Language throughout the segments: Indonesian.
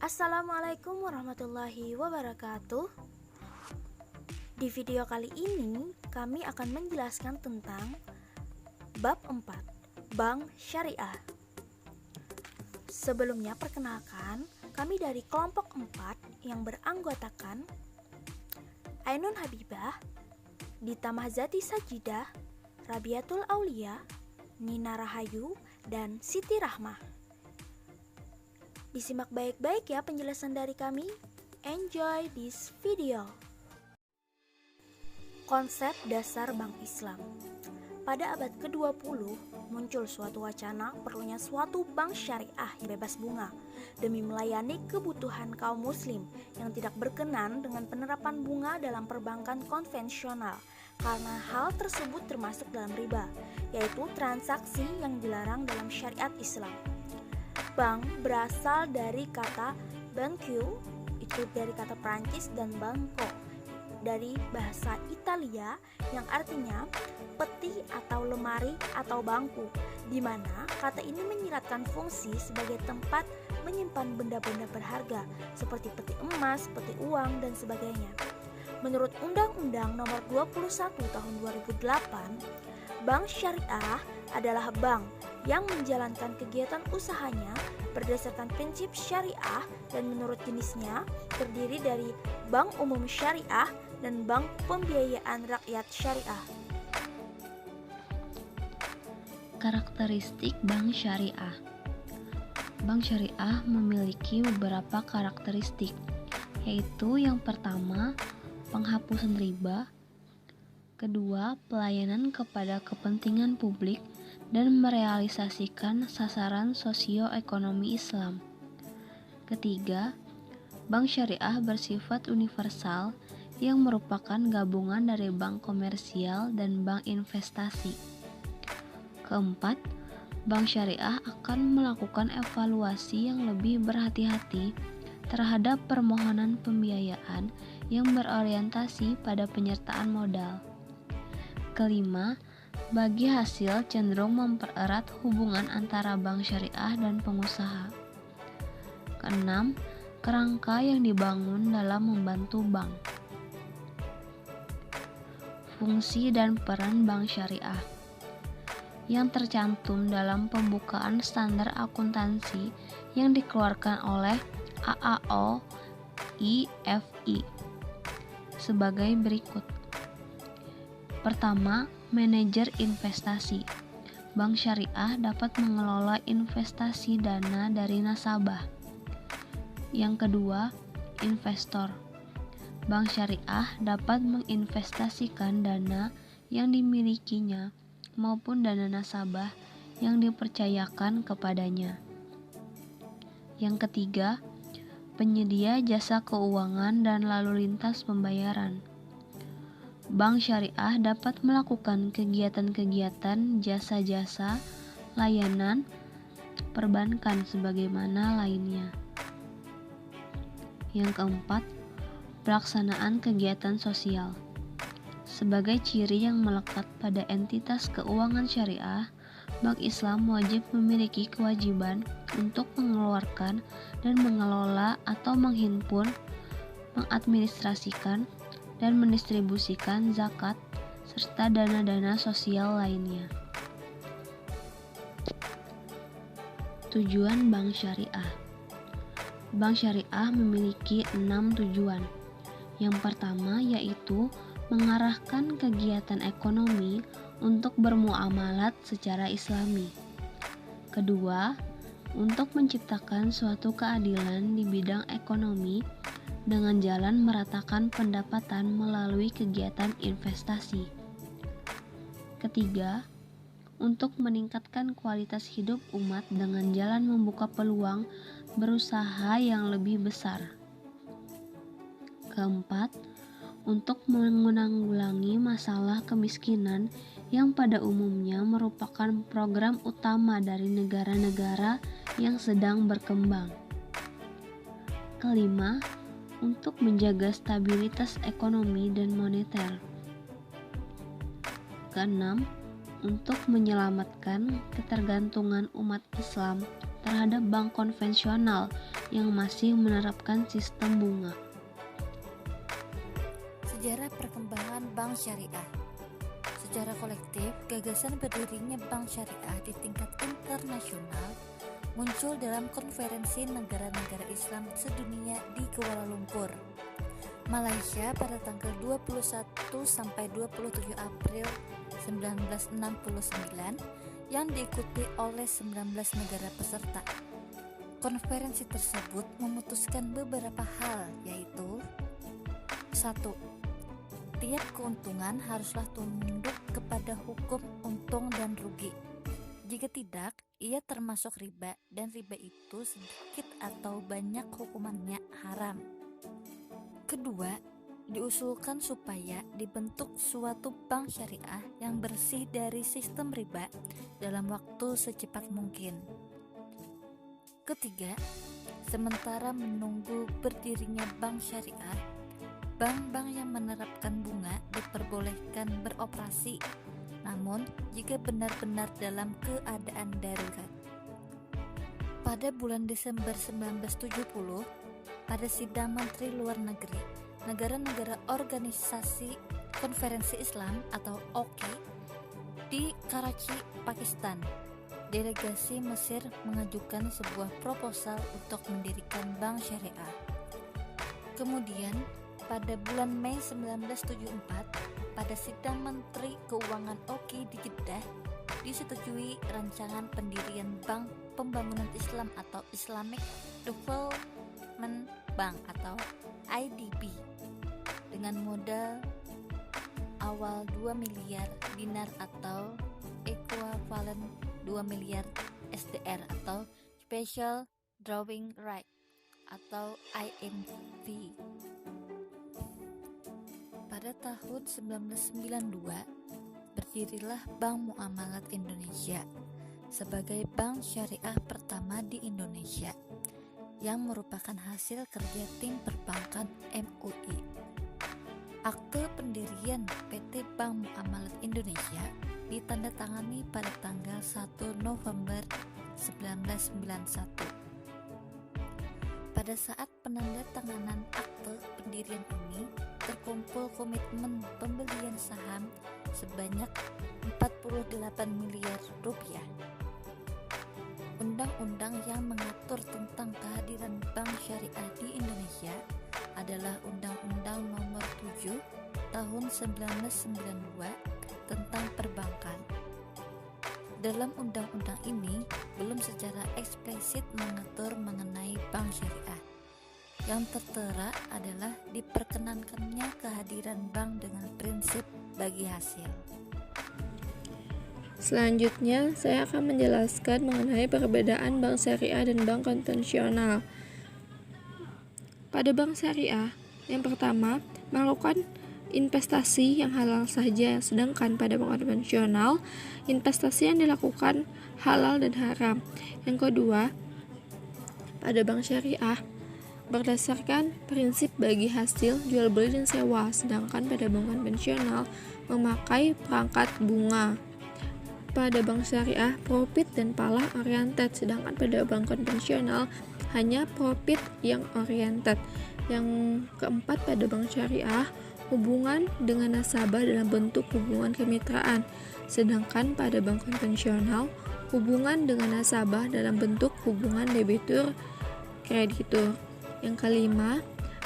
Assalamualaikum warahmatullahi wabarakatuh. Di video kali ini kami akan menjelaskan tentang Bab 4, Bank Syariah. Sebelumnya perkenalkan, kami dari kelompok 4 yang beranggotakan Ainun Habibah, Dita Mahzati Sajidah, Rabiatul Aulia, Nina Rahayu, dan Siti Rahmah. Disimak baik-baik ya penjelasan dari kami. Enjoy this video. Konsep dasar Bank Islam. Pada abad ke-20 muncul suatu wacana perlunya suatu bank syariah yang bebas bunga demi melayani kebutuhan kaum muslim yang tidak berkenan dengan penerapan bunga dalam perbankan konvensional karena hal tersebut termasuk dalam riba, yaitu transaksi yang dilarang dalam syariat Islam. Bank berasal dari kata banque, itu dari kata Prancis, dan banco dari bahasa Italia yang artinya peti atau lemari atau bangku, di mana kata ini menyiratkan fungsi sebagai tempat menyimpan benda-benda berharga seperti peti emas, peti uang, dan sebagainya. Menurut Undang-Undang Nomor 21 Tahun 2008, bank syariah adalah bank yang menjalankan kegiatan usahanya berdasarkan prinsip syariah dan menurut jenisnya terdiri dari bank umum syariah dan bank pembiayaan rakyat syariah. Karakteristik bank syariah. Bank syariah memiliki beberapa karakteristik, yaitu yang pertama, penghapusan riba, kedua, pelayanan kepada kepentingan publik dan merealisasikan sasaran sosioekonomi Islam. Ketiga, bank syariah bersifat universal yang merupakan gabungan dari bank komersial dan bank investasi. Keempat, bank syariah akan melakukan evaluasi yang lebih berhati-hati terhadap permohonan pembiayaan yang berorientasi pada penyertaan modal. Kelima, bagi hasil cenderung mempererat hubungan antara bank syariah dan pengusaha. Keenam, kerangka yang dibangun dalam membantu bank. Fungsi dan peran bank syariah yang tercantum dalam pembukaan standar akuntansi yang dikeluarkan oleh AAO IFI sebagai berikut. Pertama, manajer investasi. Bank syariah dapat mengelola investasi dana dari nasabah. Yang kedua, investor. Bank syariah dapat menginvestasikan dana yang dimilikinya maupun dana nasabah yang dipercayakan kepadanya. Yang ketiga, penyedia jasa keuangan dan lalu lintas pembayaran. Bank syariah dapat melakukan kegiatan-kegiatan jasa-jasa, layanan, perbankan sebagaimana lainnya. Yang keempat, pelaksanaan kegiatan sosial. Sebagai ciri yang melekat pada entitas keuangan syariah, Bank Islam wajib memiliki kewajiban untuk mengeluarkan dan mengelola atau menghimpun, mengadministrasikan, dan mendistribusikan zakat serta dana-dana sosial lainnya. Tujuan bank syariah. Bank syariah memiliki 6 tujuan. Yang pertama yaitu mengarahkan kegiatan ekonomi untuk bermuamalat secara islami. Kedua, untuk menciptakan suatu keadilan di bidang ekonomi dengan jalan meratakan pendapatan melalui kegiatan investasi. Ketiga, untuk meningkatkan kualitas hidup umat dengan jalan membuka peluang berusaha yang lebih besar. Keempat, untuk menanggulangi masalah kemiskinan yang pada umumnya merupakan program utama dari negara-negara yang sedang berkembang. Kelima, untuk menjaga stabilitas ekonomi dan moneter. Keenam, untuk menyelamatkan ketergantungan umat Islam terhadap bank konvensional yang masih menerapkan sistem bunga. Sejarah perkembangan bank syariah. Secara kolektif, gagasan berdirinya bank syariah di tingkat internasional muncul dalam konferensi negara-negara Islam sedunia di Kuala Lumpur, Malaysia pada tanggal 21 sampai 27 April 1969 yang diikuti oleh 19 negara peserta. Konferensi tersebut memutuskan beberapa hal, yaitu 1. Tiap keuntungan haruslah tunduk kepada hukum untung dan rugi. Jika tidak, ia termasuk riba dan riba itu sedikit atau banyak hukumannya haram. Kedua, diusulkan supaya dibentuk suatu bank syariah yang bersih dari sistem riba dalam waktu secepat mungkin. Ketiga, sementara menunggu berdirinya bank syariah, bank-bank yang menerapkan bunga diperbolehkan beroperasi, namun jika benar-benar dalam keadaan darurat. Pada bulan Desember 1970, pada sidang Menteri Luar Negeri negara-negara Organisasi Konferensi Islam atau OKI di Karachi, Pakistan, delegasi Mesir mengajukan sebuah proposal untuk mendirikan bank syariah. Kemudian pada bulan Mei 1974, pada sidang Menteri Keuangan OKI di Jeddah, disetujui rancangan pendirian Bank Pembangunan Islam atau Islamic Development Bank atau IDB dengan modal awal 2 miliar dinar atau ekuivalen 2 miliar SDR atau Special Drawing Right atau IMV. Pada tahun 1992, berdirilah Bank Muamalat Indonesia sebagai bank syariah pertama di Indonesia yang merupakan hasil kerja tim perbankan MUI. Akte pendirian PT Bank Muamalat Indonesia ditandatangani pada tanggal 1 November 1991. Pada saat penandatanganan akte pendirian ini, terkumpul komitmen pembelian saham sebanyak 48 miliar rupiah. Undang-undang yang mengatur tentang kehadiran bank syariah di Indonesia adalah Undang-Undang Nomor 7 Tahun 1992 tentang perbankan. Dalam undang-undang ini belum secara eksplisit mengatur mengenai bank syariah. Yang tertera adalah diperkenankannya kehadiran bank dengan prinsip bagi hasil. Selanjutnya, saya akan menjelaskan mengenai perbedaan bank syariah dan bank konvensional. Pada bank syariah, yang pertama, melakukan investasi yang halal saja, sedangkan pada bank konvensional, investasi yang dilakukan halal dan haram. Yang kedua, pada bank syariah, berdasarkan prinsip bagi hasil jual beli dan sewa, sedangkan pada bank konvensional memakai perangkat bunga. Pada bank syariah, profit dan palah oriented, sedangkan pada bank konvensional hanya profit yang oriented. Yang keempat, pada bank syariah, hubungan dengan nasabah dalam bentuk hubungan kemitraan, sedangkan pada bank konvensional, hubungan dengan nasabah dalam bentuk hubungan debitur kreditur. Yang kelima,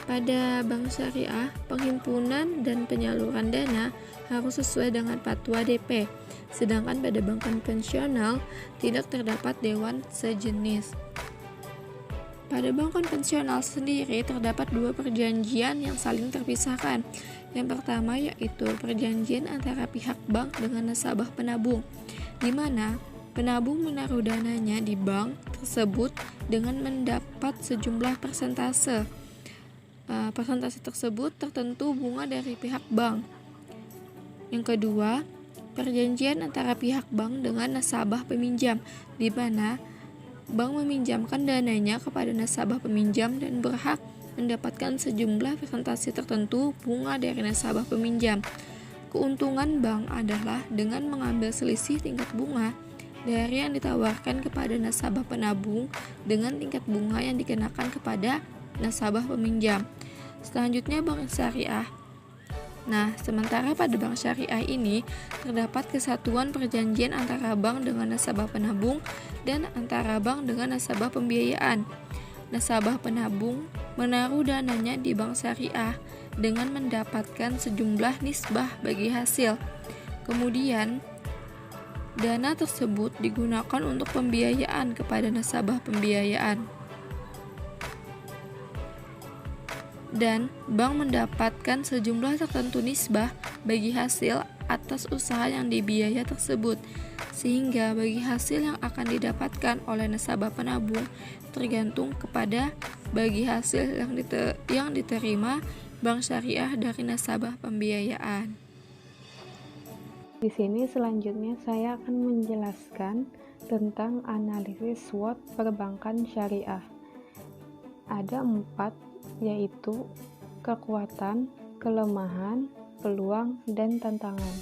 pada bank syariah, penghimpunan dan penyaluran dana harus sesuai dengan fatwa DP, sedangkan pada bank konvensional tidak terdapat dewan sejenis. Pada bank konvensional sendiri terdapat dua perjanjian yang saling terpisahkan. Yang pertama yaitu perjanjian antara pihak bank dengan nasabah penabung, di mana penabung menaruh dananya di bank tersebut dengan mendapat sejumlah persentase. Persentase tersebut tertentu bunga dari pihak bank. Yang kedua, perjanjian antara pihak bank dengan nasabah peminjam, di mana bank meminjamkan dananya kepada nasabah peminjam dan berhak mendapatkan sejumlah persentase tertentu bunga dari nasabah peminjam. Keuntungan bank adalah dengan mengambil selisih tingkat bunga dari yang ditawarkan kepada nasabah penabung dengan tingkat bunga yang dikenakan kepada nasabah peminjam. Selanjutnya bank syariah. Nah, sementara pada bank syariah ini terdapat kesatuan perjanjian antara bank dengan nasabah penabung dan antara bank dengan nasabah pembiayaan. Nasabah penabung menaruh dananya di bank syariah dengan mendapatkan sejumlah nisbah bagi hasil. Kemudian, dana tersebut digunakan untuk pembiayaan kepada nasabah pembiayaan. Dan bank mendapatkan sejumlah tertentu nisbah bagi hasil atas usaha yang dibiaya tersebut, sehingga bagi hasil yang akan didapatkan oleh nasabah penabung tergantung kepada bagi hasil yang diterima bank syariah dari nasabah pembiayaan. Di sini selanjutnya saya akan menjelaskan tentang analisis SWOT perbankan syariah. Ada 4, yaitu kekuatan, kelemahan, peluang, dan tantangan.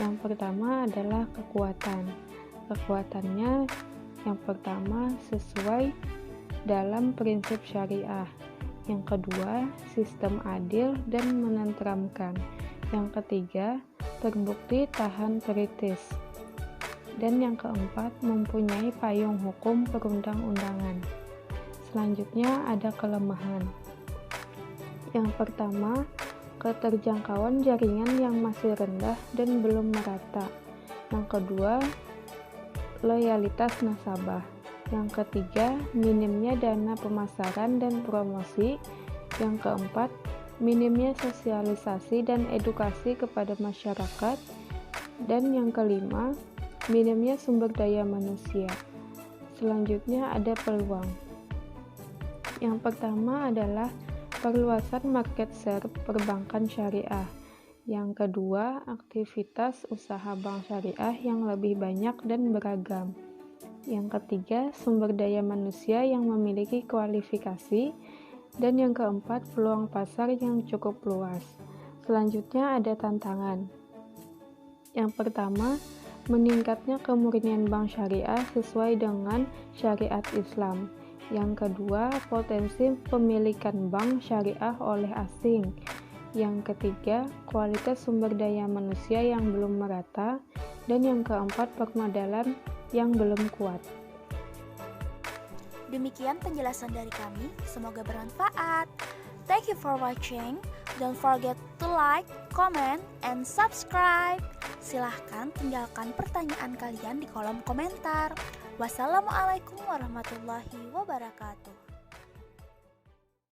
Yang pertama adalah kekuatan. Kekuatannya yang pertama sesuai dalam prinsip syariah. Yang kedua, sistem adil dan menenteramkan. Yang ketiga, terbukti tahan kritis. Dan yang keempat, mempunyai payung hukum perundang-undangan. Selanjutnya ada kelemahan. Yang pertama, keterjangkauan jaringan yang masih rendah dan belum merata. Yang kedua, loyalitas nasabah. Yang ketiga, minimnya dana pemasaran dan promosi. Yang keempat, minimnya sosialisasi dan edukasi kepada masyarakat. Dan yang kelima, minimnya sumber daya manusia. Selanjutnya ada peluang. Yang pertama adalah perluasan market share perbankan syariah. Yang kedua, aktivitas usaha bank syariah yang lebih banyak dan beragam. Yang ketiga, sumber daya manusia yang memiliki kualifikasi. Dan yang keempat, peluang pasar yang cukup luas. Selanjutnya ada tantangan. Yang pertama, meningkatnya kemurnian bank syariah sesuai dengan syariat Islam. Yang kedua, potensi pemilikan bank syariah oleh asing. Yang ketiga, kualitas sumber daya manusia yang belum merata. Dan yang keempat, permodalan yang belum kuat. Demikian penjelasan dari kami, semoga bermanfaat. Thank you for watching. Don't forget to like, comment, and subscribe. Silahkan tinggalkan pertanyaan kalian di kolom komentar. Wassalamualaikum warahmatullahi wabarakatuh.